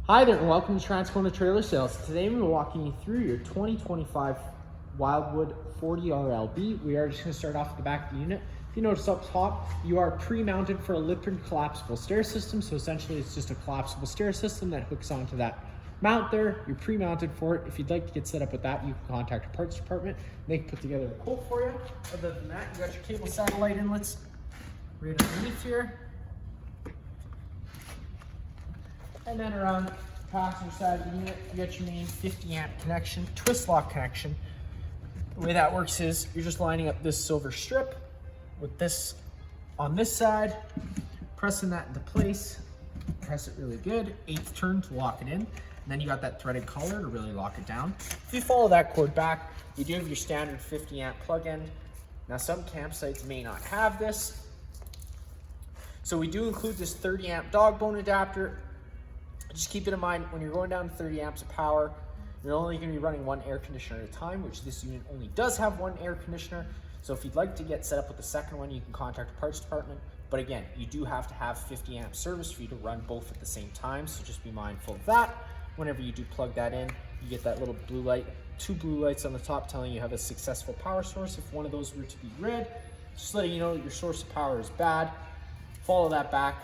Hi there and welcome to Transcona Trailer Sales. Today we're walking you through your 2025 Wildwood 40Rlb. We are just going to start off at the back of the unit. If you notice up top, you are pre-mounted for a Lippert collapsible stair system. So essentially it's just a collapsible stair system that hooks onto that mount there. You're pre-mounted for it. If you'd like to get set up with that, you can contact the parts department. They can put together a quote for you. Other than that, you got your cable satellite inlets right underneath here. And then around the passenger side of the unit, you got your main 50 amp connection, twist lock connection. The way that works is you're just lining up this silver strip with this on this side, pressing that into place, press it really good, 8th turn to lock it in, and then you got that threaded collar to really lock it down. If you follow that cord back, you do have your standard 50 amp plug end. Now some campsites may not have this, so we do include this 30 amp dog bone adapter. Just keep it in mind, when you're going down to 30 amps of power, you're only going to be running one air conditioner at a time, which this unit only does have one air conditioner. So if you'd like to get set up with the second one, you can contact the parts department. But again, you do have to have 50 amp service for you to run both at the same time. So just be mindful of that. Whenever you do plug that in, you get that little blue light, 2 blue lights on the top telling you have a successful power source. If one of those were to be red, just letting you know that your source of power is bad. Follow that back.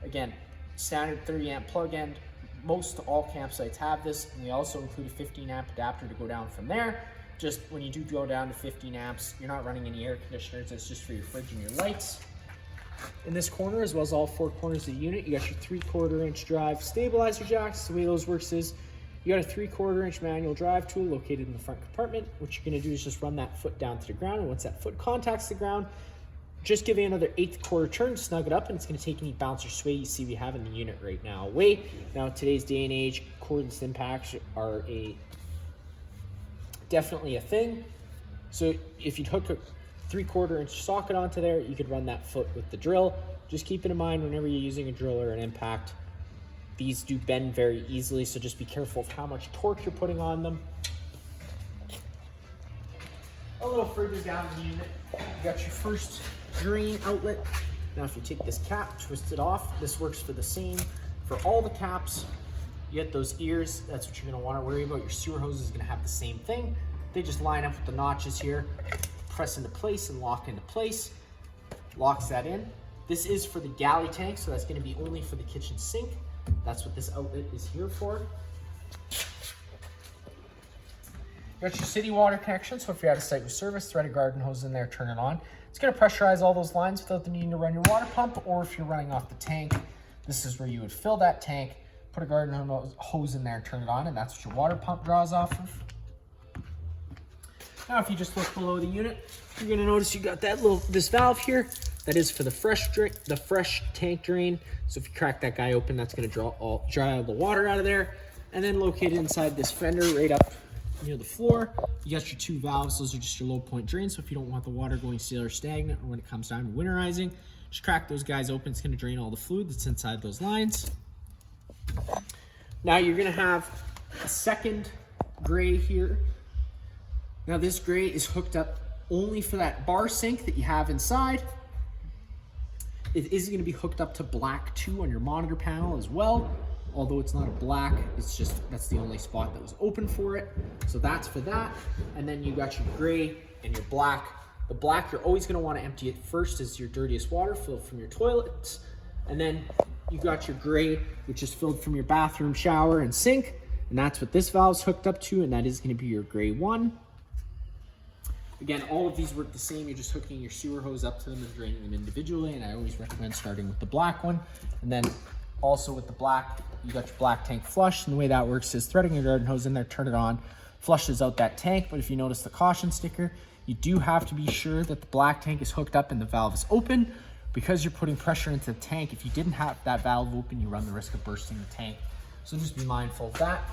Again, standard 30 amp plug end. Most all campsites have this, and we also include a 15 amp adapter to go down from there. Just when you do go down to 15 amps, you're not running any air conditioners, it's just for your fridge and your lights. In this corner, as well as all 4 corners of the unit, you got your 3/4 inch drive stabilizer jacks. The way those works is you got a 3/4 inch manual drive tool located in the front compartment. What you're gonna do is just run that foot down to the ground, and once that foot contacts the ground, just give it another 1/8 quarter turn, snug it up, and it's going to take any bounce or sway you see we have in the unit right now away. Now, today's day and age, cordless impacts are definitely a thing. So if you'd hook a 3/4 inch socket onto there, you could run that foot with the drill. Just keep it in mind whenever you're using a drill or an impact, these do bend very easily, so just be careful of how much torque you're putting on them. A little further down the unit, you got your first drain outlet. Now if you take this cap, twist it off, this works for the same for all the caps. You get those ears, that's what you're going to want to worry about. Your sewer hose is going to have the same thing. They just line up with the notches here, press into place and lock into place. Locks that in. This is for the galley tank, so that's going to be only for the kitchen sink. That's what this outlet is here for. You got your city water connection, so if you're at a site with service, thread a garden hose in there, turn it on. It's going to pressurize all those lines without the need to run your water pump, or if you're running off the tank, this is where you would fill that tank, put a garden hose in there, turn it on, and that's what your water pump draws off of. Now, if you just look below the unit, you're going to notice you got that this valve here. That is for the fresh tank drain. So if you crack that guy open, that's going to dry all the water out of there. And then located inside this fender, right up near the floor, you got your 2 valves. Those are just your low point drains, so if you don't want the water going stale or stagnant, or when it comes time to winterizing, just crack those guys open. It's going to drain all the fluid that's inside those lines. Now you're going to have a second gray here. Now this gray is hooked up only for that bar sink that you have inside. It is going to be hooked up to black 2 on your monitor panel as well. Although it's not a black, it's just, that's the only spot that was open for it. So that's for that. And then you got your gray and your black. The black, you're always gonna wanna empty it first as your dirtiest water filled from your toilets. And then you got your gray, which is filled from your bathroom, shower, and sink. And that's what this valve's hooked up to, and that is gonna be your gray 1. Again, all of these work the same. You're just hooking your sewer hose up to them and draining them individually. And I always recommend starting with the black one. And then also with the black, you got your black tank flush, and the way that works is threading your garden hose in there, turn it on, flushes out that tank. But if you notice the caution sticker, you do have to be sure that the black tank is hooked up and the valve is open, because you're putting pressure into the tank. If you didn't have that valve open, you run the risk of bursting the tank. So just be mindful of that.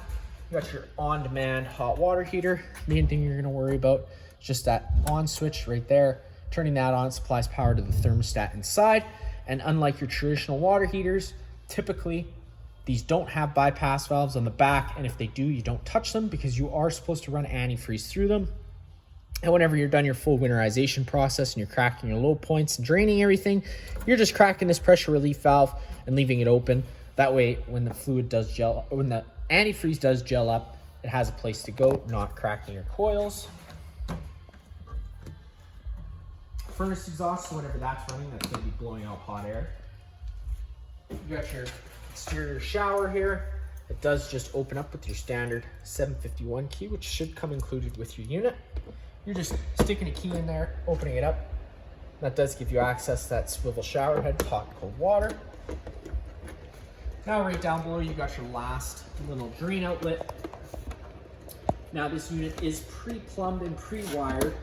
You got your on-demand hot water heater. Main thing you're gonna worry about is just that on switch right there. Turning that on supplies power to the thermostat inside. And unlike your traditional water heaters, typically these don't have bypass valves on the back, and if they do, you don't touch them because you are supposed to run antifreeze through them. And whenever you're done your full winterization process and you're cracking your low points and draining everything, you're just cracking this pressure relief valve and leaving it open. That way, when the fluid does gel, when the antifreeze does gel up, it has a place to go, not cracking your coils. Furnace exhaust, so whenever that's running, that's going to be blowing out hot air. You got your exterior shower here. It does just open up with your standard 751 key, which should come included with your unit. You're just sticking a key in there, opening it up. That does give you access to that swivel shower head, hot and cold water. Now right down below, you got your last little drain outlet. Now this unit is pre-plumbed and pre-wired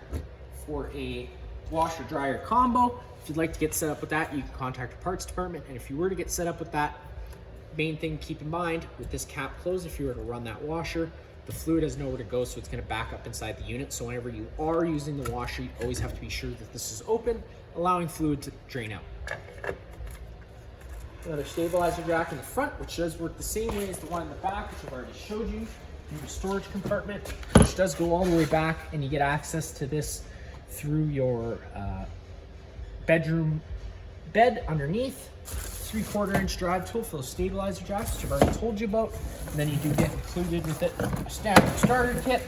for a washer dryer combo. If you'd like to get set up with that, you can contact your parts department. And if you were to get set up with that, main thing to keep in mind with this cap closed, if you were to run that washer, the fluid has nowhere to go, so it's going to back up inside the unit. So whenever you are using the washer, you always have to be sure that this is open, allowing fluid to drain out. Another stabilizer rack in the front, which does work the same way as the one in the back, which I've already showed you. You have a storage compartment, which does go all the way back, and you get access to this through your bedroom bed underneath. 3/4 inch drive tool for those stabilizer jacks, which I've already told you about. And then you do get included with it a standard starter kit.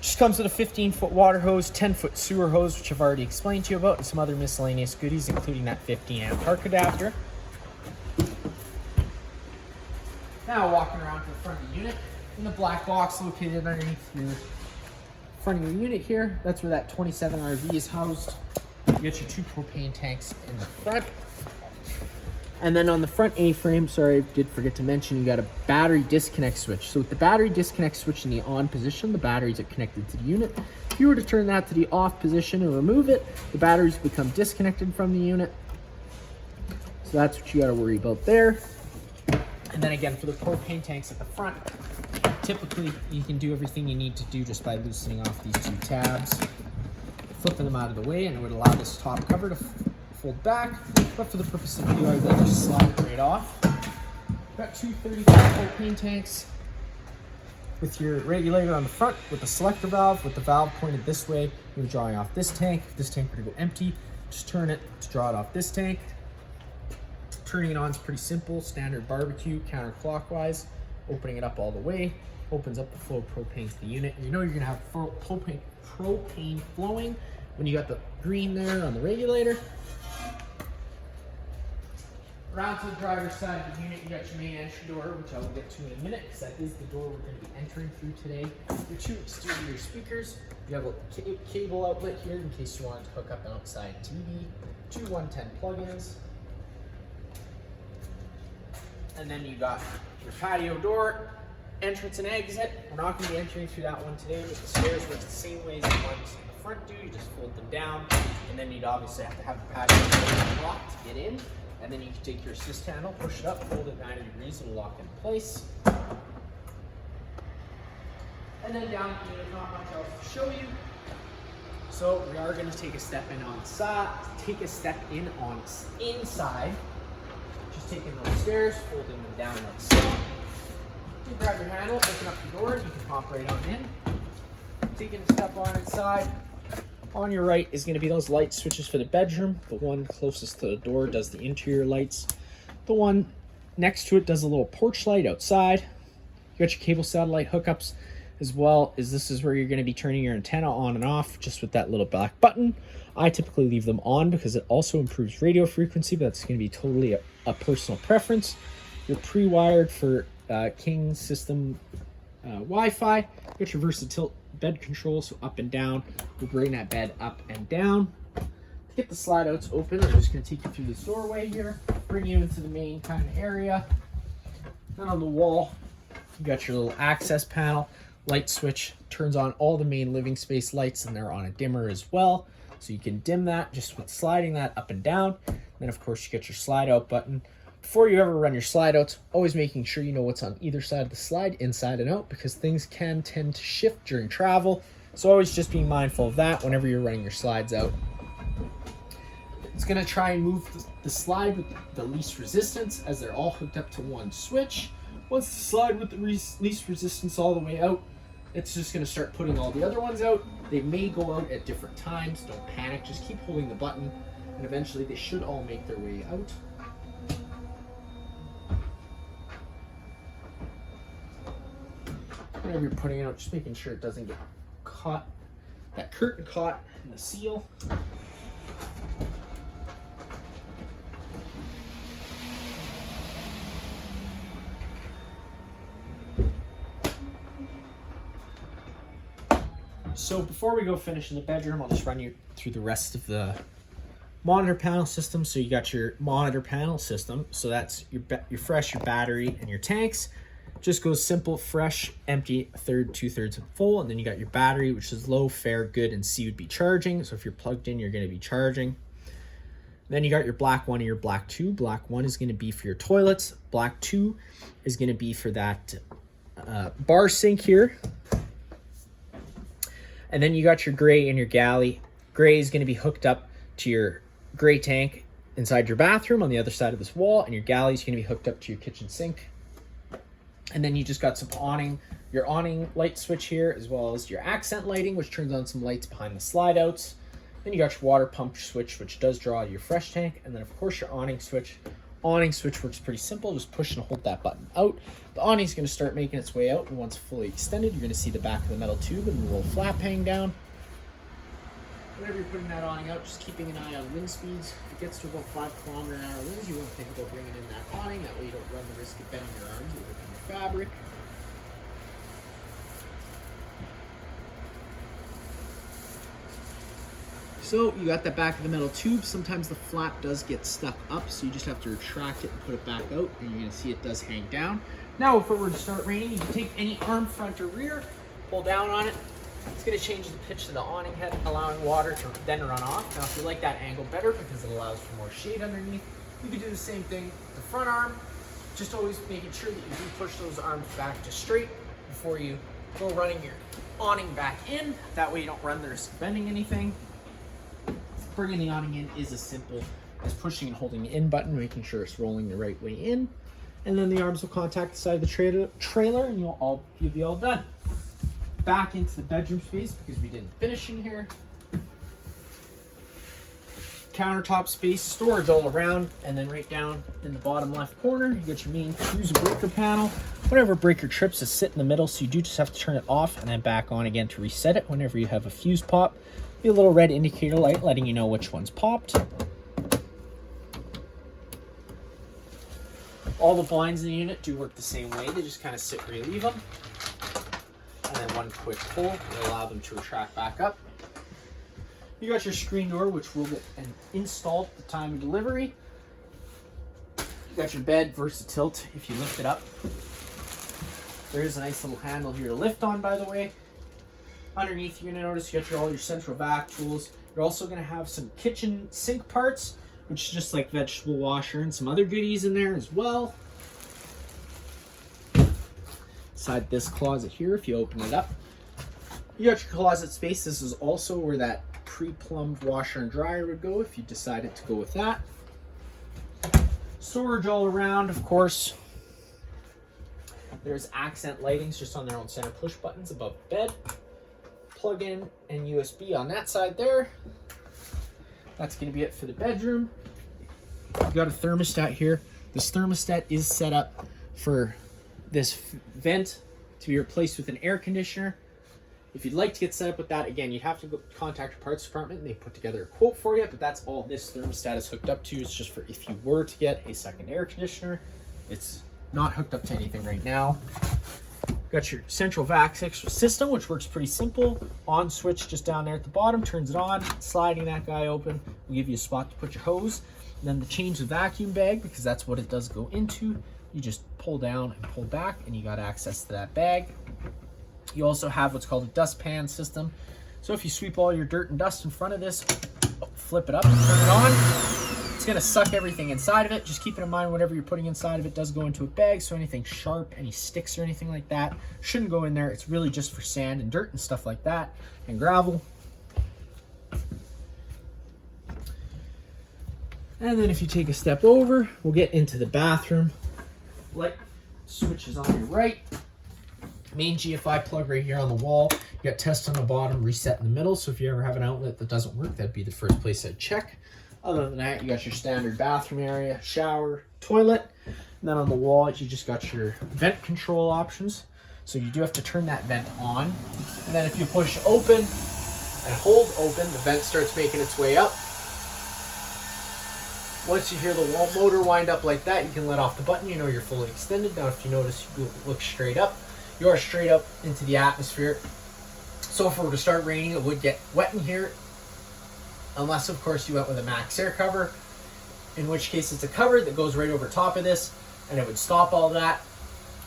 Just comes with a 15-foot water hose, 10-foot sewer hose, which I've already explained to you about, and some other miscellaneous goodies, including that 15-amp arc adapter. Now walking around to the front of the unit, in the black box located underneath your front of your unit here, that's where that 27RV is housed. You get your 2 propane tanks in the front. And then on the front A-frame, sorry, I did forget to mention, you got a battery disconnect switch. So with the battery disconnect switch in the on position, the batteries are connected to the unit. If you were to turn that to the off position and remove it, the batteries become disconnected from the unit. So that's what you got to worry about there. And then again, for the propane tanks at the front, typically you can do everything you need to do just by loosening off these 2 tabs, flipping them out of the way, and it would allow this top cover to fold back, but for the purpose of the video, I will just slide it right off. Got 2 35 propane tanks with your regulator on the front with the selector valve, with the valve pointed this way. You're drawing off this tank. If this tank were to go empty, just turn it to draw it off this tank. Turning it on is pretty simple, standard barbecue, counterclockwise. Opening it up all the way, opens up the flow of propane to the unit. And you know you're gonna have propane flowing when you got the green there on the regulator. Around to the driver's side of the unit, you got your main entry door, which I will get to in a minute, because that is the door we're going to be entering through today. Your 2 exterior speakers. You have a cable outlet here in case you wanted to hook up an outside TV. 2 110 plugins. And then you got your patio door, entrance and exit. We're not going to be entering through that one today, but the stairs work the same way as the ones in the front do. You just fold them down, and then you'd obviously have to have the patio door locked to get in. And then you can take your assist handle, push it up, hold it 90 degrees, it'll lock in place. And then down here, not much else to show you. So we are going to take a step in on inside. Just taking those stairs, folding them down like so. You grab your handle, open up the door, you can pop right on in. Taking a step on inside. On your right is going to be those light switches for the bedroom. The one closest to the door does the interior lights. The one next to it does a little porch light outside. You got your cable satellite hookups, as well as this is where you're going to be turning your antenna on and off just with that little black button. I typically leave them on because it also improves radio frequency, but that's going to be totally a personal preference. You're pre-wired for King system Wi-Fi. You got your versatile bed control, so up and down. We'll bring that bed up and down. To get the slide outs open, I'm just going to take you through this doorway here, bring you into the main kind of area. Then on the wall, you got your little access panel, light switch, turns on all the main living space lights, and they're on a dimmer as well. So you can dim that just with sliding that up and down. And then of course you get your slide out button. Before you ever run your slide outs, always making sure you know what's on either side of the slide, inside and out, because things can tend to shift during travel. So always just being mindful of that whenever you're running your slides out. It's going to try and move the slide with the least resistance, as they're all hooked up to one switch. Once the slide with the least resistance all the way out, it's just going to start putting all the other ones out. They may go out at different times. Don't panic. Just keep holding the button, and eventually they should all make their way out. whenever you're putting it out, just making sure it doesn't get caught, that curtain caught in the seal. So before we go finish in the bedroom, I'll just run you through the rest of the monitor panel system. So you got your monitor panel system. So that's your fresh, your battery, and your tanks. Just goes simple, fresh, empty, a third, 2/3, and full. And then you got your battery, which is low, fair, good, and C would be charging. So if you're plugged in, you're going to be charging. Then you got your black 1 and your black 2. Black 1 is going to be for your toilets. Black 2 is going to be for that bar sink here. And then you got your gray and your galley. Gray is going to be hooked up to your gray tank inside your bathroom on the other side of this wall, and your galley is going to be hooked up to your kitchen sink. And then you just got some awning, your awning light switch here, as well as your accent lighting, which turns on some lights behind the slide outs. Then you got your water pump switch, which does draw your fresh tank. And then of course your awning switch. Awning switch works pretty simple. Just push and hold that button out. The awning is going to start making its way out, and once fully extended, you're going to see the back of the metal tube and the little flap hang down. Whenever you're putting that awning out, just keeping an eye on wind speeds. If it gets to about 5 km/h winds, you won't think about bringing in that awning. That way you don't run the risk of bending your arms or ripping your fabric. So you got that back of the metal tube. Sometimes the flap does get stuck up, so you just have to retract it and put it back out, and you're gonna see it does hang down. Now if it were to start raining, you can take any arm, front, or rear, pull down on it. It's gonna change the pitch of the awning head, allowing water to then run off. Now if you like that angle better because it allows for more shade underneath, you can do the same thing with the front arm. Just always making sure that you do push those arms back to straight before you go running your awning back in. That way you don't run the risk of bending anything. Bringing the awning in is as simple as pushing and holding the in button, making sure it's rolling the right way in. And then the arms will contact the side of the trailer and you'll be all done. Back into the bedroom space because we didn't finish in here. Countertop space, storage all around, and then right down in the bottom left corner, you got your main fuse breaker panel. Whenever breaker trips, is sit in the middle, so you do just have to turn it off and then back on again to reset it whenever you have a fuse pop. Be a little red indicator light letting you know which one's popped. All the blinds in the unit do work the same way. They just kind of sit where you leave them. And then one quick pull will allow them to retract back up. You got your screen door, which will get installed at the time of delivery. You got your bed Versatilt if you lift it up. There is a nice little handle here to lift on, by the way. Underneath, you're going to notice you got all your central vac tools. You're also going to have some kitchen sink parts, which is just like vegetable washer and some other goodies in there as well. Inside this closet here, if you open it up, you got your closet space. This is also where that pre-plumbed washer and dryer would go if you decided to go with that. Storage all around, of course. There's accent lightings just on their own center push buttons above the bed. Plug in and USB on that side there. That's going to be it for the bedroom. You've got a thermostat here. This thermostat is set up for this vent to be replaced with an air conditioner. If you'd like to get set up with that, again, you'd have to go contact your parts department and they put together a quote for you, but that's all this thermostat is hooked up to. It's just for if you were to get a second air conditioner. It's not hooked up to anything right now. Got your central vac system, which works pretty simple. On switch just down there at the bottom, turns it on. Sliding that guy open will give you a spot to put your hose. And then to change the vacuum bag, because that's what it does go into, you just pull down and pull back and you got access to that bag. You also have what's called a dustpan system. So if you sweep all your dirt and dust in front of this, flip it up and turn it on, it's gonna suck everything inside of it. Just keep in mind whatever you're putting inside of it does go into a bag, so anything sharp, any sticks or anything like that shouldn't go in there. It's really just for sand and dirt and stuff like that, and gravel. And then if you take a step over, we'll get into the bathroom. Light switch is on your right. Main GFI plug right here on the wall. You got test on the bottom, reset in the middle. So if you ever have an outlet that doesn't work, that'd be the first place I'd check. Other than that, you got your standard bathroom area, shower, toilet. And then on the wall, you just got your vent control options. So you do have to turn that vent on. And then if you push open and hold open, the vent starts making its way up. Once you hear the wall motor wind up like that, you can let off the button. You know you're fully extended. Now if you notice, you look straight up. You are straight up into the atmosphere. So if it were to start raining, it would get wet in here. Unless, of course, you went with a max air cover. In which case, it's a cover that goes right over top of this. And it would stop all that.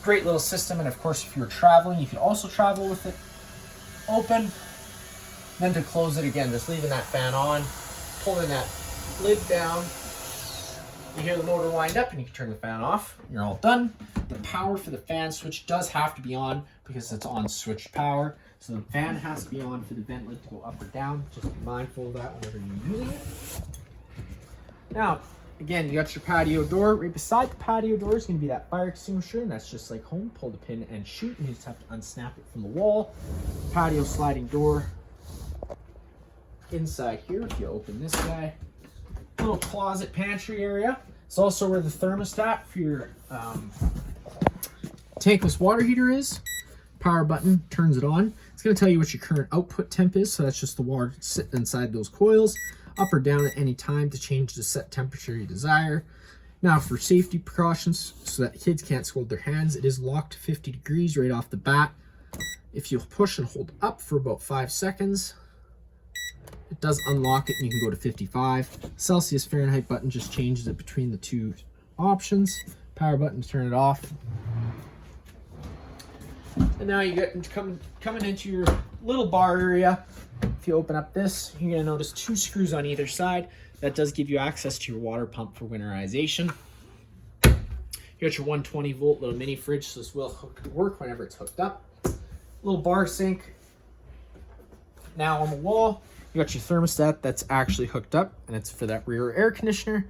Great little system. And of course, if you were traveling, you could also travel with it open. Then to close it again, just leaving that fan on. Pulling that lid down. You hear the motor wind up and you can turn the fan off. You're all done. The power for the fan switch does have to be on because it's on switched power. So the fan has to be on for the vent lid to go up or down. Just be mindful of that whenever you're using it. Now, again, you got your patio door. Right beside the patio door is going to be that fire extinguisher, and that's just like home. Pull the pin and shoot, and you just have to unsnap it from the wall. Patio sliding door. Inside here, if you open this guy, little closet pantry area. It's also where the thermostat for your tankless water heater is. Power button turns it on. It's going to tell you what your current output temp is, so that's just the water sitting inside those coils. Up or down at any time to change the set temperature you desire. Now for safety precautions, so that kids can't scald their hands, it is locked to 50 degrees right off the bat. If you push and hold up for about 5 seconds, it does unlock it and you can go to 55. Celsius Fahrenheit button just changes it between the two options. Power button to turn it off. And now you get coming into your little bar area. If you open up this, you're going to notice 2 screws on either side. That does give you access to your water pump for winterization. You got your 120 volt little mini fridge, so this will work whenever it's hooked up. Little bar sink. Now on the wall, you got your thermostat that's actually hooked up, and it's for that rear air conditioner.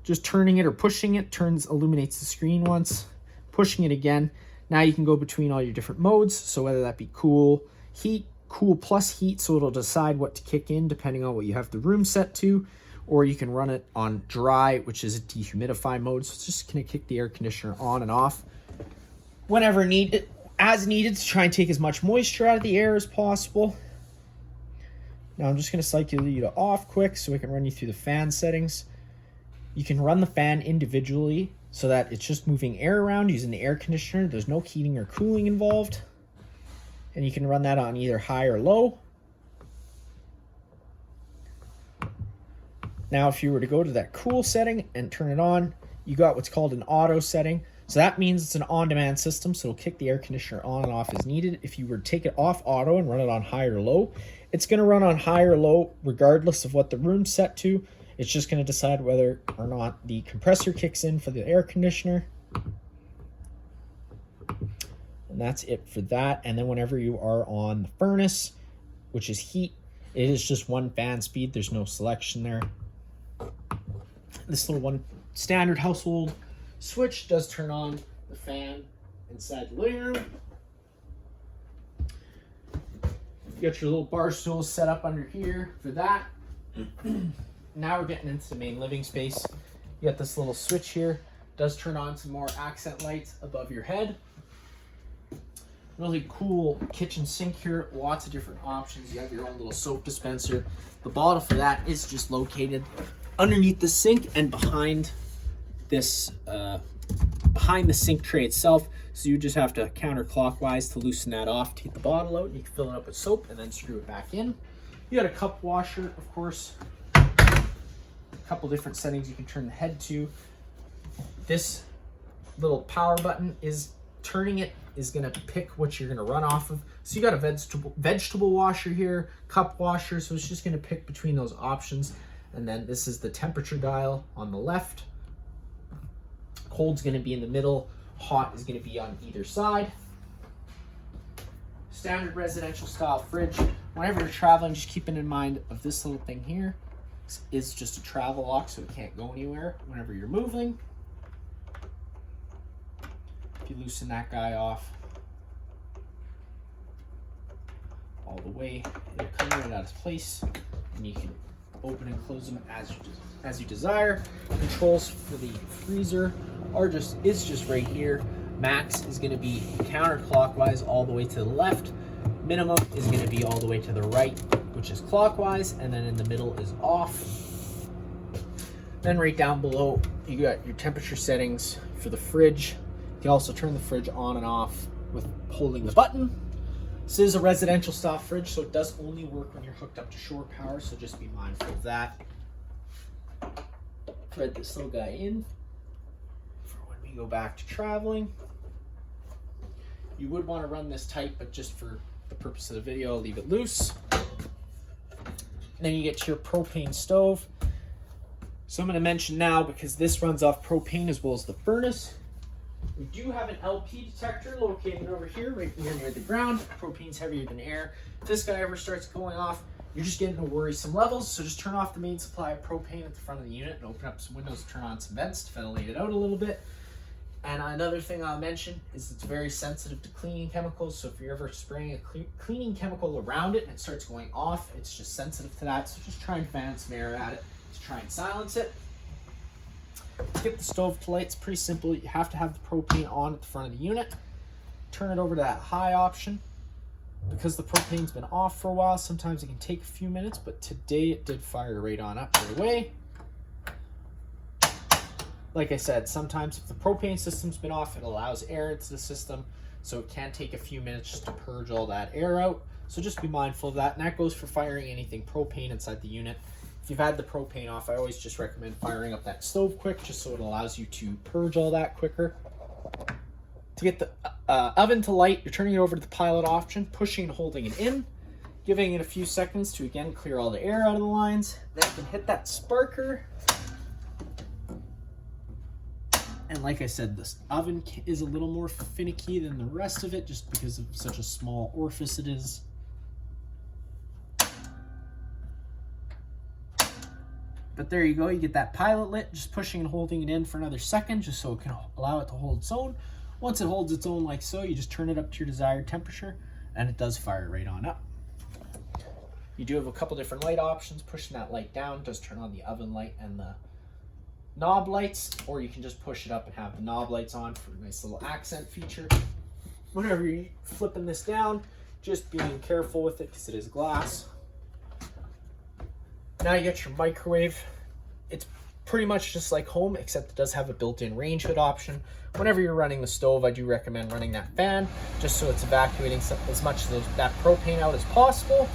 Just turning it or pushing it illuminates the screen once. Pushing it again. Now you can go between all your different modes. So whether that be cool, heat, cool plus heat, so it'll decide what to kick in depending on what you have the room set to, or you can run it on dry, which is a dehumidify mode. So it's just going to kick the air conditioner on and off whenever needed, as needed, to try and take as much moisture out of the air as possible. Now I'm just going to cycle you to off quick so we can run you through the fan settings. You can run the fan individually so that it's just moving air around using the air conditioner. There's no heating or cooling involved. And you can run that on either high or low. Now, if you were to go to that cool setting and turn it on, you got what's called an auto setting. So that means it's an on-demand system, so it'll kick the air conditioner on and off as needed. If you were to take it off auto and run it on high or low, it's going to run on high or low regardless of what the room's set to. It's just going to decide whether or not the compressor kicks in for the air conditioner. And that's it for that. And then whenever you are on the furnace, which is heat, it is just one fan speed. There's no selection there. This little one standard household switch does turn on the fan inside the living room. You got your little bar stools set up under here for that. Now we're getting into the main living space. You got this little switch here. Does turn on some more accent lights above your head. Really cool kitchen sink here. Lots of different options. You have your own little soap dispenser. The bottle for that is just located underneath the sink and behind this, behind the sink tray itself. So you just have to counterclockwise to loosen that off to get the bottle out. You can fill it up with soap and then screw it back in. You got a cup washer, of course. A couple different settings you can turn the head to. This little power button is turning it is going to pick what you're going to run off of. So you got a vegetable washer here, cup washer. So it's just going to pick between those options. And then this is the temperature dial on the left. Cold's going to be in the middle. Hot is going to be on either side. Standard residential style fridge. Whenever you're traveling, just keeping in mind of this little thing here. It's just a travel lock, so it can't go anywhere whenever you're moving. If you loosen that guy off all the way, it'll come right out of place, and you can open and close them as you desire. Controls for the freezer is just right here. Max is going to be counterclockwise all the way to the left. Minimum is going to be all the way to the right, which is clockwise, and then in the middle is off. Then right down below, you got your temperature settings for the fridge. You can also turn the fridge on and off with holding the button. This is a residential style fridge, so it does only work when you're hooked up to shore power, so just be mindful of that. Thread this little guy in for when we go back to traveling. You would want to run this tight, but just for the purpose of the video, I'll leave it loose. Then you get your propane stove. So I'm going to mention now, because this runs off propane as well as the furnace, we do have an LP detector located over here, right here near the ground. Propane's heavier than air. If this guy ever starts going off, you're just getting to worrisome levels, so just turn off the main supply of propane at the front of the unit and open up some windows, turn on some vents to ventilate it out a little bit. And another thing I'll mention is it's very sensitive to cleaning chemicals, so if you're ever spraying a cleaning chemical around it and it starts going off, it's just sensitive to that, so just try and fan some air at it to try and silence it. To get the stove to light, it's pretty simple. You have to have the propane on at the front of the unit. Turn it over to that high option. Because the propane's been off for a while, sometimes it can take a few minutes, but today it did fire right on up right away. Like I said, sometimes if the propane system's been off, it allows air into the system, so it can take a few minutes just to purge all that air out. So just be mindful of that, and that goes for firing anything propane inside the unit. If you've had the propane off, I always just recommend firing up that stove quick, just so it allows you to purge all that quicker. To get the oven to light, you're turning it over to the pilot option, pushing and holding it in, giving it a few seconds to again clear all the air out of the lines. Then you can hit that sparker. And like I said, this oven is a little more finicky than the rest of it just because of such a small orifice it is. But there you go, you get that pilot lit, just pushing and holding it in for another second just so it can allow it to hold its own. Once it holds its own like so, you just turn it up to your desired temperature and it does fire right on up. You do have a couple different light options. Pushing that light down does turn on the oven light and the knob lights, or you can just push it up and have the knob lights on for a nice little accent feature. Whenever you're flipping this down, just being careful with it because it is glass. Now you get your microwave. It's pretty much just like home, except it does have a built-in range hood option. Whenever you're running the stove, I do recommend running that fan, just so it's evacuating as much of that propane out as possible.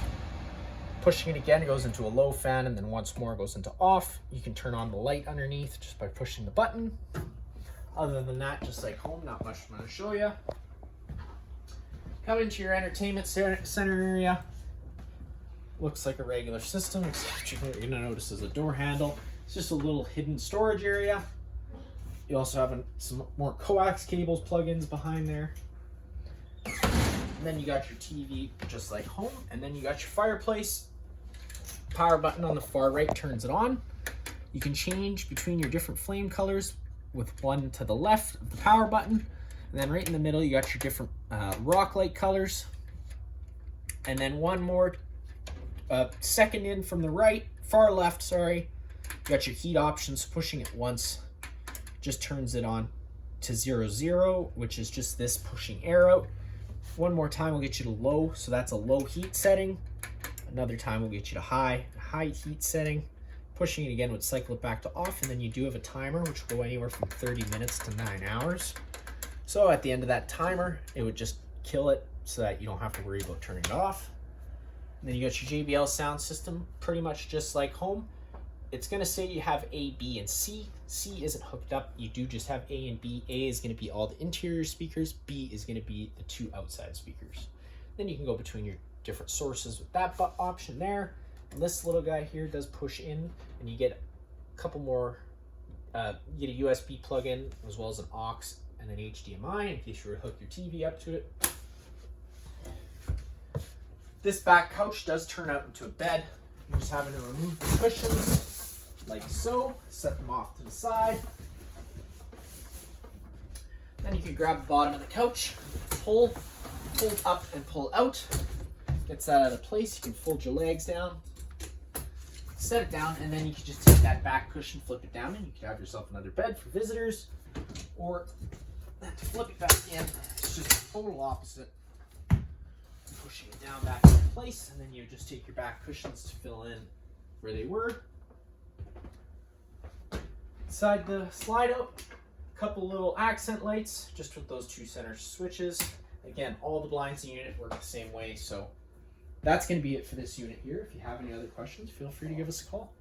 Pushing it again, it goes into a low fan, and then once more it goes into off. You can turn on the light underneath just by pushing the button. Other than that, just like home, not much I'm going to show you. Come into your entertainment center area. Looks like a regular system, except you're going to notice there's a door handle. It's just a little hidden storage area. You also have some more coax cables plugins behind there. And then you got your TV just like home, and then you got your fireplace. Power button on the far right turns it on. You can change between your different flame colors with one to the left of the power button, and then right in the middle you got your different rock light colors, and then one more second in from the right, far left, sorry, you got your heat options. Pushing it once just turns it on to 0, which is just this pushing air out. One more time will get you to low, so that's a low heat setting. Another time will get you to high heat setting. Pushing it again would cycle it back to off, and then you do have a timer which will go anywhere from 30 minutes to 9 hours. So at the end of that timer, it would just kill it so that you don't have to worry about turning it off. And then you got your JBL sound system, pretty much just like home. It's going to say you have A, B, and C. C isn't hooked up. You do just have A and B. A is going to be all the interior speakers. B is going to be the 2 outside speakers. Then you can go between your different sources with that option there. And this little guy here does push in, and you get a couple more. You get a USB plug-in as well as an aux and an HDMI in case you were to hook your TV up to it. This back couch does turn out into a bed. You're just having to remove the cushions like so, set them off to the side. Then you can grab the bottom of the couch, pull up and pull out. Gets that out of place. You can fold your legs down, set it down, and then you can just take that back cushion, flip it down, and you can have yourself another bed for visitors. Or then to flip it back in, it's just the total opposite. Pushing it down back into place, and then you just take your back cushions to fill in where they were. Inside the slide out, a couple little accent lights, just with those 2 center switches. Again, all the blinds in the unit work the same way, so that's going to be it for this unit here. If you have any other questions, feel free to give us a call.